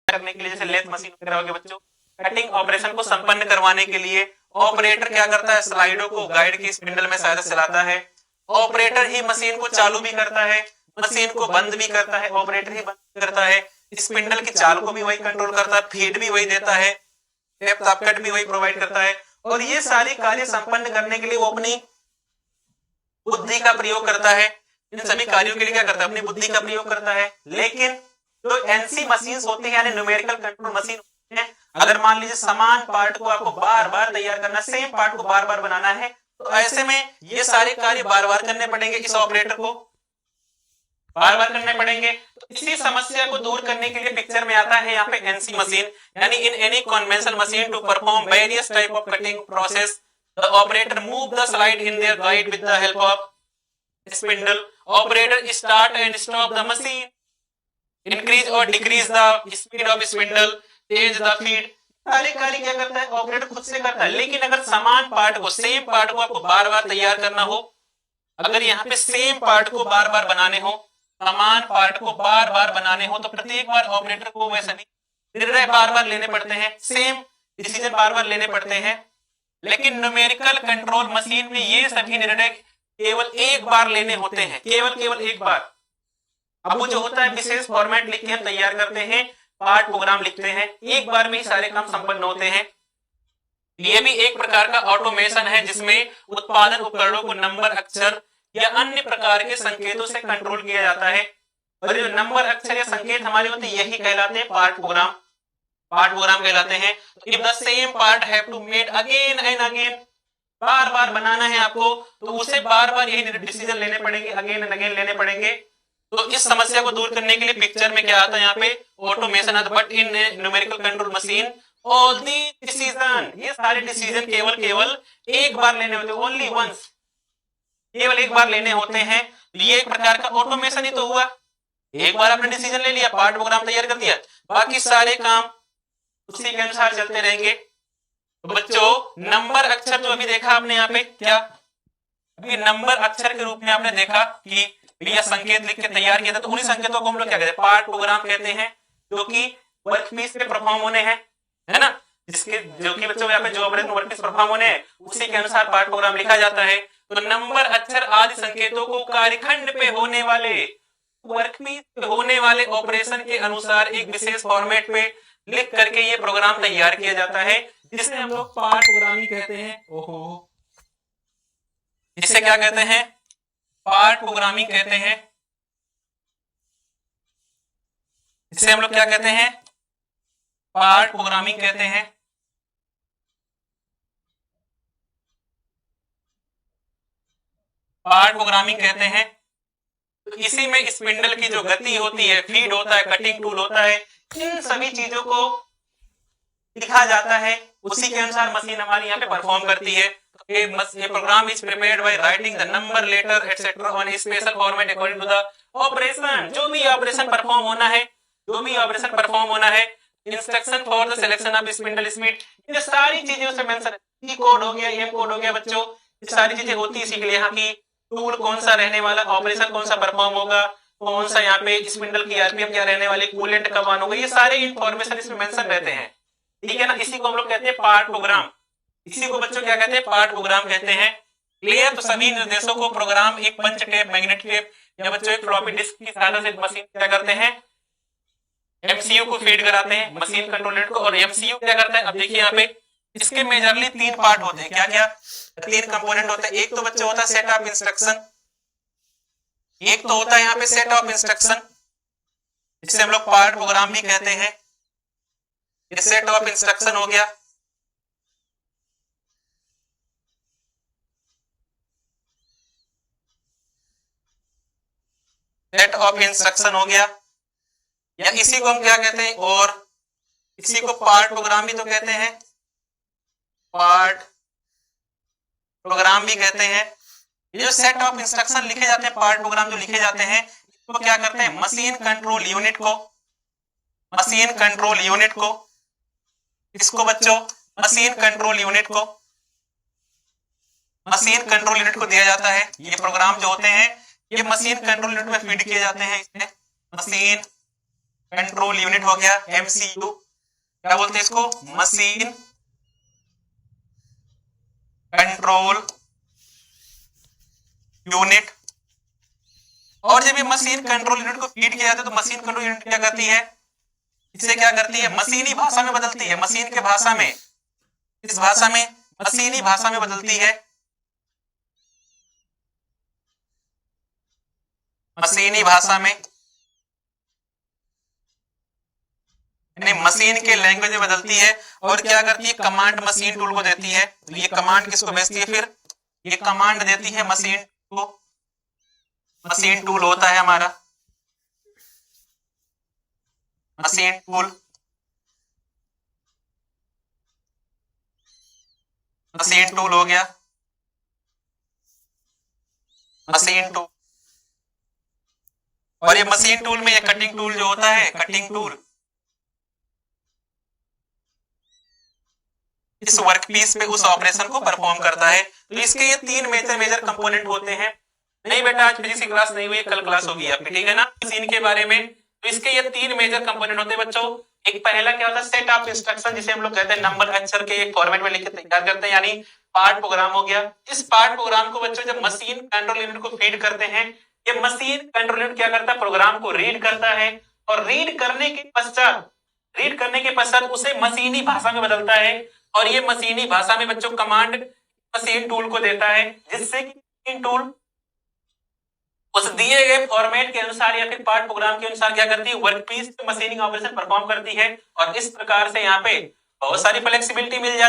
करने के लिए, जैसे लेथ मशीन वगैरह हो गया बच्चों, कटिंग ऑपरेशन को संपन्न करवाने के लिए ऑपरेटर क्या करता है, स्लाइडों को गाइड की स्पिंडल में सहायता से चलाता है। ऑपरेटर ही मशीन को चालू भी करता है, मशीन को बंद भी करता है, ऑपरेटर ही बंद करता है, स्पिंडल की चाल को भी वही कंट्रोल करता है, फीड भी वही देता है, डेप्थ ऑफ कट भी वही प्रोवाइड करता है। और ये सारे कार्य संपन्न करने के लिए वो अपनी बुद्धि का प्रयोग करता है। इन सभी कार्यों के लिए क्या करता है, अपनी बुद्धि का प्रयोग करता है। लेकिन जो एनसी मशीन्स होती है यानी न्यूमेरिकल कंट्रोल मशीन है, अगर मान लीजिए समान पार्ट को आपको बार बार तैयार करना, सेम पार्ट को बार बार बनाना है, तो ऐसे में ये सारे कार्य बार बार करने पड़ेंगे, इस ऑपरेटर को बार बार करने पड़ेंगे। तो इसी समस्या को दूर करने के लिए पिक्चर में आता है यहाँ पे एनसी मशीन, यानी in any conventional machine to perform various type of cutting process the operator move the slide in their guide with the help of spindle. Operator start and stop the machine, increase और decrease the speed of spindle, change the feed. सारे कार्य क्या करता है, operator खुद से करता है। लेकिन अगर समान पार्ट को, सेम पार्ट को आपको बार बार तैयार करना हो, अगर यहाँ पे सेम पार्ट को बार बार बनाने हो, समान पार्ट को बार बार बनाने हो, तो प्रत्येक बार ऑपरेटर को वैसे नहीं निर्णय बार बार लेने पड़ते हैं, सेम डिसीजन बार बार लेने पड़ते हैं। लेकिन न्यूमेरिकल कंट्रोल मशीन में ये सभी निर्णय केवल एक बार लेने होते हैं, केवल एक बार। अब वो जो होता है विशेष फॉर्मेट लिख के हम तैयार करते हैं, पार्ट प्रोग्राम लिखते हैं, एक बार में ही सारे काम संपन्न होते हैं। ये भी एक प्रकार का ऑटोमेशन है जिसमें उत्पादन उपकरणों को नंबर, अक्षर या अन्य प्रकार के संकेतों से कंट्रोल किया जाता है। और जो नंबर, अक्षर या संकेत हमारे होते हैं यही कहलाते हैं पार्ट प्रोग्राम, पार्ट प्रोग्राम कहलाते हैं। तो if the same part have to made again and again, बार बार बनाना है आपको, तो उसे बार बार यही डिसीजन लेने पड़ेंगे, अगेन एंड अगेन लेने पड़ेंगे। तो इस समस्या को दूर करने के लिए पिक्चर में क्या आता है, यहाँ पे ऑटोमेशन आता है। But in numerical control machine all the decision, ये सारे डिसीजन केवल एक बार लेने होते हैं, ओनली वंस, केवल एक बार लेने होते हैं। ये एक प्रकार का ऑटोमेशन ही तो हुआ, एक बार आपने डिसीजन ले लिया, पार्ट प्रोग्राम तैयार कर दिया, बाकी सारे काम उसी के अनुसार चलते रहेंगे। तो बच्चों नंबर, अक्षर जो अभी देखा आपने यहाँ पे, क्या अभी नंबर अक्षर के रूप में आपने देखा कि यह संकेत लिख के तैयार किया था, तो उन्हीं संकेतों को हम लोग क्या कहते हैं, पार्ट प्रोग्राम कहते हैं, जो कि वर्कपीस पे परफॉर्म होने हैं, है ना, जिसके जो कि बच्चों यहाँ पे जो ऑपरेशन वर्कपीस परफॉर्म होने हैं उसी के अनुसार पार्ट प्रोग्राम लिखा जाता है। तो नंबर, अक्षर आदि संकेतों को कार्यखंड पे होने वाले, वर्कपीस पे होने वाले ऑपरेशन के अनुसार एक विशेष फॉर्मेट पे लिख करके ये प्रोग्राम तैयार किया जाता है, जिसे हम लोग पार्ट प्रोग्रामिंग कहते हैं। ओहो, इसे क्या कहते हैं, पार्ट प्रोग्रामिंग कहते हैं। इसे हम लोग क्या कहते हैं, पार्ट प्रोग्रामिंग कहते हैं। पार्ट प्रोग्रामिंग कहते हैं। तो इसी में स्पिंडल की जो गति होती है, फीड होता है, कटिंग टूल होता है, इन सभी चीजों को लिखा जाता है, उसी के अनुसार मशीन हमारी यहाँ पे परफॉर्म करती है। ये program is prepared by writing the number, letter etcetera on special format according to the operation. जो भी ऑपरेशन परफॉर्म होना है, जो भी ऑपरेशन परफॉर्म होना है, instruction for the selection of spindle speed, ये सारी चीजें उसमें मेंशन है। ई कोड हो गया, एम कोड हो गया बच्चों, ये सारी चीजें होती है इसी के लिए। यहाँ की टूल कौन सा रहने वाला, ऑपरेशन कौन सा परफॉर्म होगा, कौन सा यहाँ पे स्पिंडल की आरपीएम क्या रहने वाली, कूलेंट कब ऑन होगा, ये सारे इंफॉर्मेशन इसमें मेंशन रहते हैं, ठीक है ना। इसी को हम लोग कहते हैं पार्ट प्रोग्राम, इसी को बच्चों क्या कहते हैं, पार्ट प्रोग्राम कहते हैं। क्लियर। तो सभी निर्देशों को प्रोग्राम एक पंच टेप, मैग्नेट टेप या बच्चों एक फ्लॉपी डिस्क की सहायता से मशीन क्या करते हैं, एमसीयू को फीड कराते हैं, मशीन कंट्रोल यूनिट को। और एमसीयू क्या करता है, अब देखिए यहाँ पे इसके मेजरली 3 पार्ट होते हैं, क्या क्या 3 कंपोनेंट होते हैं। एक तो बच्चों होता है सेट ऑफ इंस्ट्रक्शन, एक तो होता है यहाँ पे सेट ऑफ इंस्ट्रक्शन, जिसे हम लोग पार्ट प्रोग्राम भी कहते हैं। ये सेट ऑफ इंस्ट्रक्शन हो गया। सेट ऑफ इंस्ट्रक्शन हो गया, या इसी को हम क्या कहते हैं, और इसी को पार्ट प्रोग्राम भी तो कहते हैं, पार्ट प्रोग्राम भी कहते हैं। ये जो सेट ऑफ इंस्ट्रक्शन लिखे जाते हैं, पार्ट प्रोग्राम जो लिखे जाते हैं, इसको क्या करते हैं, मशीन कंट्रोल यूनिट को, मशीन कंट्रोल यूनिट को, इसको बच्चों मशीन कंट्रोल यूनिट को, मशीन कंट्रोल यूनिट को दिया जाता है। ये प्रोग्राम जो होते हैं ये मशीन कंट्रोल यूनिट में फीड किए जाते हैं, इसमें मशीन कंट्रोल यूनिट हो गया, MCU। क्या बोलते हैं इसको? Machine control unit. और जब ये मशीन कंट्रोल यूनिट को फीड किया जाता है तो मशीन कंट्रोल यूनिट क्या करती है? इसे क्या करती है? मशीनी भाषा में बदलती है। मशीन के भाषा में, इस भाषा में, मशीनी भाषा में बदलती है। मशीनी भाषा में, मशीन के लैंग्वेज में बदलती है। और क्या करती है? कमांड मशीन टूल को देती है। तो ये कमांड किसको भेजती है? फिर ये कमांड देती है मशीन को। मशीन टूल होता है हमारा, मशीन टूल। मशीन टूल हो गया, मशीन टूल। और ये मशीन टूल में ये कटिंग टूल जो होता है, कटिंग टूल, इस वर्कपीस पे उस ऑपरेशन को परफॉर्म करता है। तो इसके ये तीन मेजर कंपोनेंट होते हैं। नहीं बेटा आज फिजिक्स की क्लास नहीं हुई, कल क्लास होगी आपकी, ठीक है ना, मशीन के बारे में। तो इसके ये तीन मेजर कंपोनेंट होते हैं बच्चों। एक पहला क्या होता है? सेट ऑफ इंस्ट्रक्शन, जिसे हम लोग कहते हैं नंबर अक्षर के एक फॉर्मेट में लिख के तैयार करते हैं, यानी पार्ट प्रोग्राम हो गया। इस पार्ट प्रोग्राम को बच्चों जब मशीन कंट्रोल यूनिट को फीड करते हैं, ये मशीन कंट्रोल यूनिट क्या करता है? प्रोग्राम को रीड करता है। और रीड करने के पश्चात उसे मशीनी भाषा में बदलता है। और ये मशीनी भाषा में बच्चों कमांड मशीन टूल को देता है, जिससे कि मशीन टूल उस दिए गए फॉर्मेट के अनुसार या फिर पार्ट प्रोग्राम के अनुसार क्या करती है? वर्कपीस पे मशीनिंग ऑपरेशन परफॉर्म करती है। और इस प्रकार से यहाँ पे बहुत सारी फ्लेक्सिबिलिटी मिल जाती है।